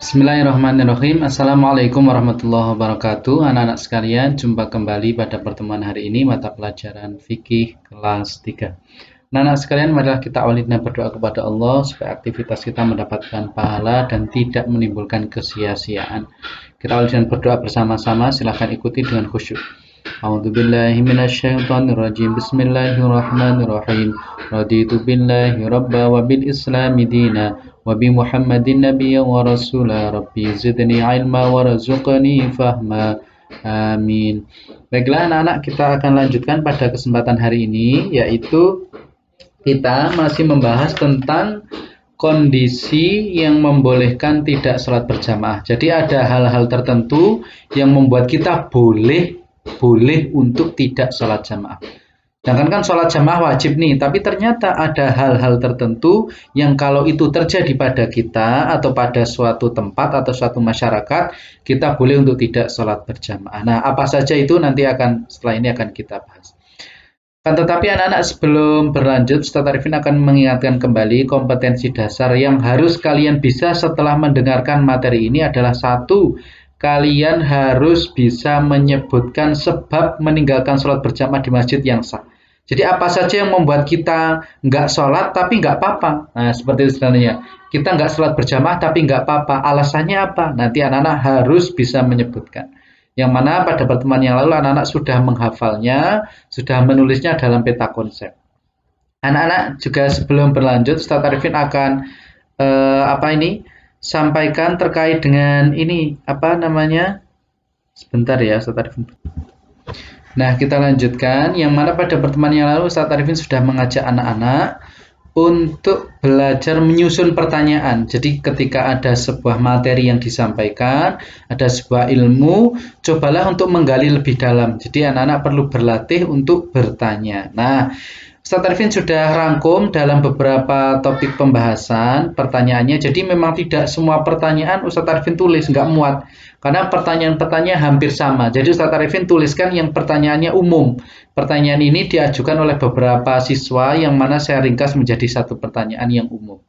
Bismillahirrahmanirrahim. Assalamualaikum warahmatullahi wabarakatuh. Anak-anak sekalian, jumpa kembali pada pertemuan hari ini mata pelajaran fikih kelas 3. Anak-anak sekalian, marilah kita awali dengan berdoa kepada Allah supaya aktivitas kita mendapatkan pahala dan tidak menimbulkan kesia-siaan. Kita awali dengan berdoa bersama-sama. Silahkan ikuti dengan khusyuk. A'udzubillahi minasyaitonirrajim. Bismillahirrahmanirrahim. Raditu billahi rabba wa bil islami dina wa bi Muhammadin nabiyyan wa rasula. Rabbi zidni ilma warzuqni fahma. Amin. Baiklah anak-anak, kita akan lanjutkan pada kesempatan hari ini, yaitu kita masih membahas tentang kondisi yang membolehkan tidak sholat berjamaah. Jadi ada hal-hal tertentu yang membuat kita boleh untuk tidak sholat jamaah. Jangankan sholat jamaah wajib nih, tapi ternyata ada hal-hal tertentu yang kalau itu terjadi pada kita atau pada suatu tempat atau suatu masyarakat, kita boleh untuk tidak sholat berjamaah. Nah, apa saja itu nanti setelah ini akan kita bahas. Tetapi anak-anak, sebelum berlanjut, Ustaz Arifin akan mengingatkan kembali kompetensi dasar yang harus kalian bisa setelah mendengarkan materi ini adalah: 1. Kalian harus bisa menyebutkan sebab meninggalkan sholat berjamaah di masjid yang sah. Jadi apa saja yang membuat kita nggak sholat tapi nggak apa-apa. Nah, seperti itu sebenarnya. Kita nggak sholat berjamaah tapi nggak apa-apa. Alasannya apa? Nanti anak-anak harus bisa menyebutkan. Yang mana pada pertemuan yang lalu anak-anak sudah menghafalnya, sudah menulisnya dalam peta konsep. Anak-anak juga sebelum berlanjut, Ustaz Arifin akan sampaikan terkait dengan ini, sebentar ya Ustaz Arifin. Nah, kita lanjutkan. Yang mana pada pertemuan yang lalu Ustaz Arifin sudah mengajak anak-anak untuk belajar menyusun pertanyaan. Jadi ketika ada sebuah materi yang disampaikan, ada sebuah ilmu, cobalah untuk menggali lebih dalam. Jadi anak-anak perlu berlatih untuk bertanya. Nah, Ustaz Arifin sudah rangkum dalam beberapa topik pembahasan pertanyaannya. Jadi memang tidak semua pertanyaan Ustaz Arifin tulis, nggak muat. Karena pertanyaan-pertanyaan hampir sama. Jadi Ustaz Arifin tuliskan yang pertanyaannya umum. Pertanyaan ini diajukan oleh beberapa siswa yang mana saya ringkas menjadi satu pertanyaan yang umum.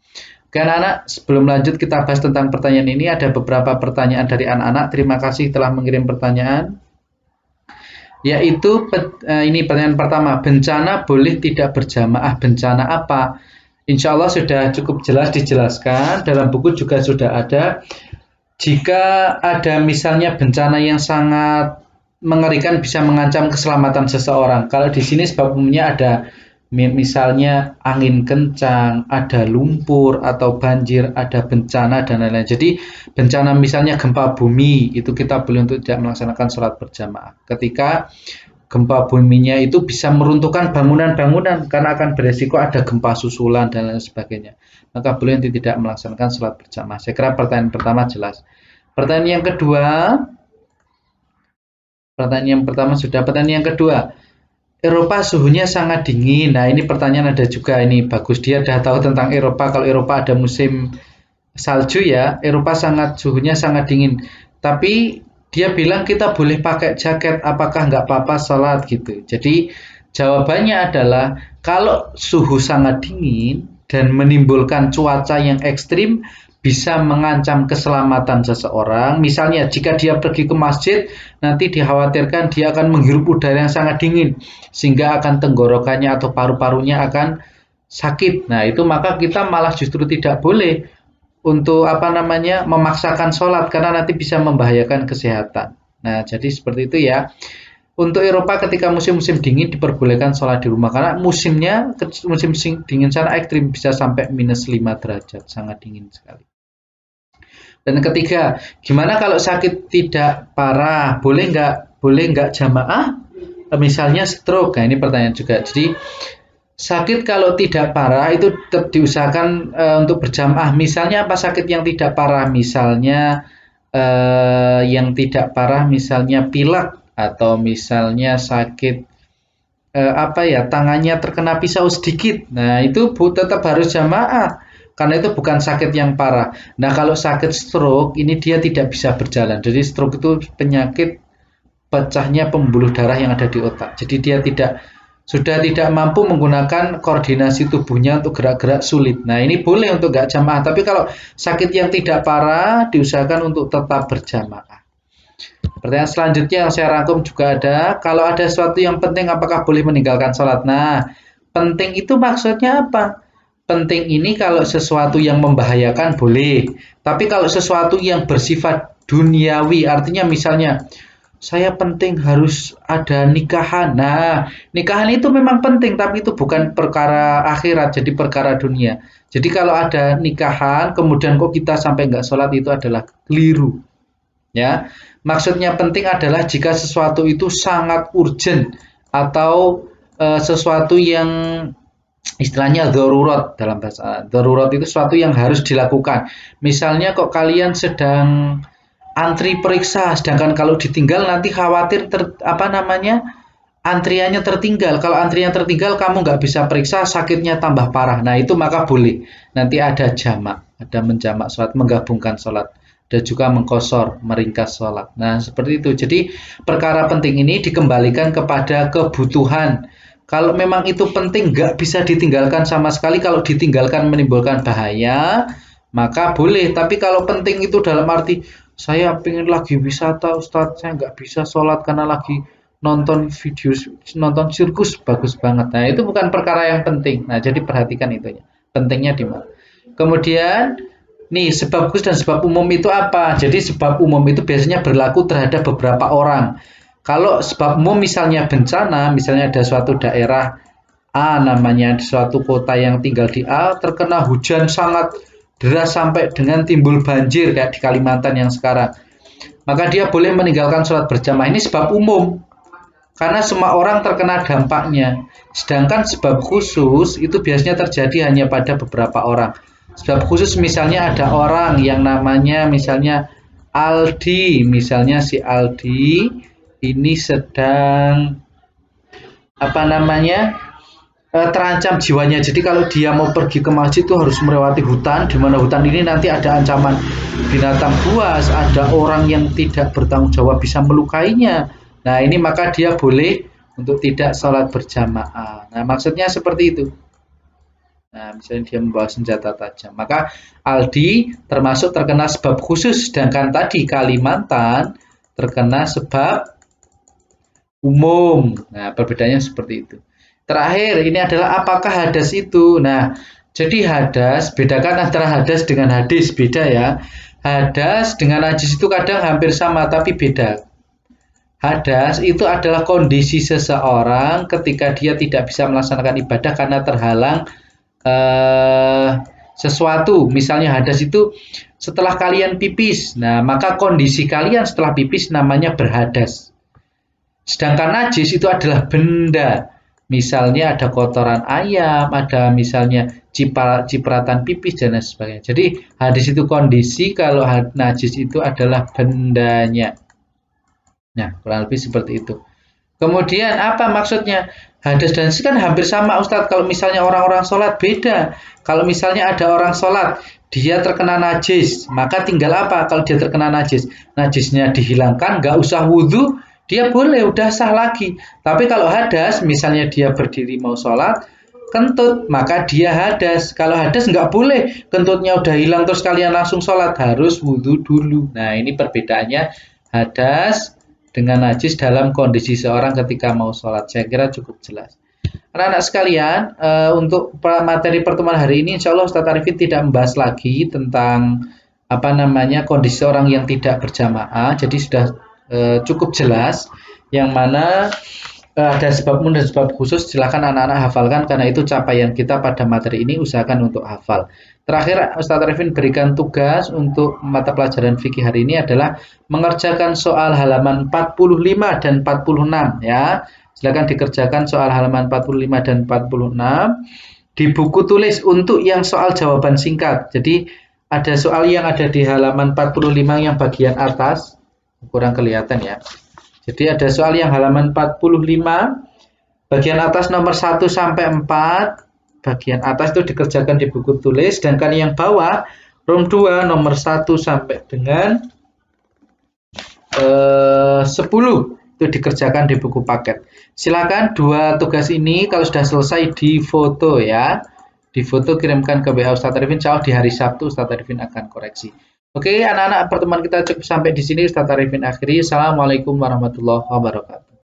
Oke anak-anak, sebelum lanjut kita bahas tentang pertanyaan ini, ada beberapa pertanyaan dari anak-anak. Terima kasih telah mengirim pertanyaan. Yaitu ini pertanyaan pertama, bencana boleh tidak berjamaah, bencana apa? Insya Allah sudah cukup jelas dijelaskan, dalam buku juga sudah ada. Jika ada misalnya bencana yang sangat mengerikan bisa mengancam keselamatan seseorang. Kalau di sini sebab umumnya ada misalnya angin kencang, ada lumpur atau banjir, ada bencana dan lain-lain. Jadi bencana misalnya gempa bumi itu kita boleh untuk tidak melaksanakan sholat berjamaah. Ketika gempa buminya itu bisa meruntuhkan bangunan-bangunan karena akan beresiko ada gempa susulan dan lain sebagainya. Maka boleh untuk tidak melaksanakan sholat berjamaah. Saya kira pertanyaan pertama jelas. Pertanyaan yang kedua. Pertanyaan yang pertama sudah. Pertanyaan yang kedua. Eropa suhunya sangat dingin. Nah, ini pertanyaan ada juga, ini bagus. Dia sudah tahu tentang Eropa. Kalau Eropa ada musim salju ya, Eropa suhunya sangat dingin. Tapi dia bilang kita boleh pakai jaket, apakah nggak apa-apa sholat gitu. Jadi jawabannya adalah kalau suhu sangat dingin dan menimbulkan cuaca yang ekstrim, bisa mengancam keselamatan seseorang. Misalnya jika dia pergi ke masjid, nanti dikhawatirkan dia akan menghirup udara yang sangat dingin sehingga akan tenggorokannya atau paru-parunya akan sakit. Nah, itu maka kita malah justru tidak boleh untuk memaksakan sholat karena nanti bisa membahayakan kesehatan. Nah, jadi seperti itu ya. Untuk Eropa ketika musim-musim dingin diperbolehkan sholat di rumah karena musim dingin sana ekstrim, bisa sampai -5 derajat, sangat dingin sekali. Dan ketiga, gimana kalau sakit tidak parah, boleh nggak jamaah? Misalnya stroke. Nah, ini pertanyaan juga. Jadi sakit kalau tidak parah itu tetap diusahakan untuk berjamaah. Misalnya apa sakit yang tidak parah? Misalnya yang tidak parah misalnya pilek atau misalnya sakit tangannya terkena pisau sedikit. Nah, itu tetap harus jamaah. Karena itu bukan sakit yang parah. Nah, kalau sakit stroke, ini dia tidak bisa berjalan. Jadi stroke itu penyakit pecahnya pembuluh darah yang ada di otak. Jadi dia tidak sudah tidak mampu menggunakan koordinasi tubuhnya untuk gerak-gerak sulit. Nah, ini boleh untuk nggak jamaah, tapi kalau sakit yang tidak parah, diusahakan untuk tetap berjamaah. Pertanyaan selanjutnya yang saya rangkum juga ada, kalau ada sesuatu yang penting, apakah boleh meninggalkan sholat? Nah, penting itu maksudnya apa? Penting ini kalau sesuatu yang membahayakan boleh, tapi kalau sesuatu yang bersifat duniawi, artinya misalnya saya penting harus ada nikahan. Nah, nikahan itu memang penting, tapi itu bukan perkara akhirat, jadi perkara dunia. Jadi kalau ada nikahan, kemudian kok kita sampai nggak sholat, itu adalah keliru. Ya, maksudnya penting adalah jika sesuatu itu sangat urgent atau sesuatu yang istilahnya darurat dalam bahasa darurat itu sesuatu yang harus dilakukan. Misalnya kok kalian sedang antri periksa, sedangkan kalau ditinggal nanti khawatir antriannya tertinggal. Kalau antrian tertinggal kamu nggak bisa periksa, sakitnya tambah parah. Nah itu maka boleh. Nanti ada jamak, ada menjamak sholat, menggabungkan sholat. Dan juga mengkosor, meringkas sholat. Nah seperti itu. Jadi perkara penting ini dikembalikan kepada kebutuhan. Kalau memang itu penting, nggak bisa ditinggalkan sama sekali. Kalau ditinggalkan menimbulkan bahaya, maka boleh. Tapi kalau penting itu dalam arti saya pengen lagi wisata Ustadz, saya nggak bisa sholat karena lagi nonton video, nonton sirkus bagus banget. Nah itu bukan perkara yang penting. Nah jadi perhatikan itunya. Pentingnya di mana. Kemudian nih sebab khusus dan sebab umum itu apa? Jadi sebab umum itu biasanya berlaku terhadap beberapa orang. Kalau sebab umum misalnya bencana, misalnya ada suatu daerah A namanya, suatu kota yang tinggal di A terkena hujan sangat deras sampai dengan timbul banjir kayak di Kalimantan yang sekarang. Maka dia boleh meninggalkan sholat berjamaah. Ini sebab umum. Karena semua orang terkena dampaknya. Sedangkan sebab khusus itu biasanya terjadi hanya pada beberapa orang. Sebab khusus misalnya ada orang yang namanya misalnya Aldi, misalnya si Aldi ini sedang terancam jiwanya. Jadi kalau dia mau pergi ke masjid itu harus melewati hutan, di mana hutan ini nanti ada ancaman binatang buas, ada orang yang tidak bertanggung jawab bisa melukainya. Nah ini maka dia boleh untuk tidak sholat berjamaah. Nah maksudnya seperti itu. Nah, misalnya dia membawa senjata tajam, maka Aldi termasuk terkena sebab khusus, sedangkan tadi Kalimantan terkena sebab umum. Nah, perbedaannya seperti itu. Terakhir, ini adalah apakah hadas itu? Nah, jadi hadas, bedakan antara hadas dengan hadis, beda ya. Hadas dengan najis itu kadang hampir sama, tapi beda. Hadas itu adalah kondisi seseorang ketika dia tidak bisa melaksanakan ibadah karena terhalang sesuatu. Misalnya hadas itu setelah kalian pipis. Nah, maka kondisi kalian setelah pipis namanya berhadas. Sedangkan najis itu adalah benda. Misalnya ada kotoran ayam, ada misalnya cipratan pipis dan lain sebagainya. Jadi hadis itu kondisi, kalau najis itu adalah bendanya. Nah, kurang lebih seperti itu. Kemudian apa maksudnya? Hadas dan najis kan hampir sama Ustadz. Kalau misalnya orang-orang sholat beda. Kalau misalnya ada orang sholat, dia terkena najis, maka tinggal apa? Kalau dia terkena najis, najisnya dihilangkan, nggak usah wudhu, dia boleh, udah sah lagi. Tapi kalau hadas, misalnya dia berdiri mau sholat, kentut, maka dia hadas. Kalau hadas nggak boleh, kentutnya udah hilang terus kalian langsung sholat, harus wudhu dulu. Nah ini perbedaannya hadas dengan najis dalam kondisi seorang ketika mau sholat. Saya kira cukup jelas. Anak-anak sekalian, untuk materi pertemuan hari ini, insya Allah Ustaz Arifin tidak membahas lagi tentang kondisi orang yang tidak berjamaah. Jadi sudah cukup jelas yang mana ada sebab umum dan sebab khusus. Silakan anak-anak hafalkan, karena itu capaian kita pada materi ini, usahakan untuk hafal. Terakhir, Ustaz Arifin berikan tugas untuk mata pelajaran fikih hari ini adalah mengerjakan soal halaman 45 dan 46 ya. Silakan dikerjakan soal halaman 45 dan 46 di buku tulis untuk yang soal jawaban singkat. Jadi ada soal yang ada di halaman 45 yang bagian atas, kurang kelihatan ya. Jadi ada soal yang halaman 45 bagian atas nomor 1 sampai 4. Bagian atas itu dikerjakan di buku tulis, sedangkan yang bawah room 2 nomor 1 sampai dengan 10 untuk dikerjakan di buku paket. Silakan dua tugas ini kalau sudah selesai difoto ya. Difoto kirimkan ke WA Ustadz Arifin, insya Allah di hari Sabtu Ustadz Arifin akan koreksi. Oke, anak-anak pertemuan kita cukup sampai di sini. Ustadz Arifin akhiri. Assalamualaikum warahmatullahi wabarakatuh.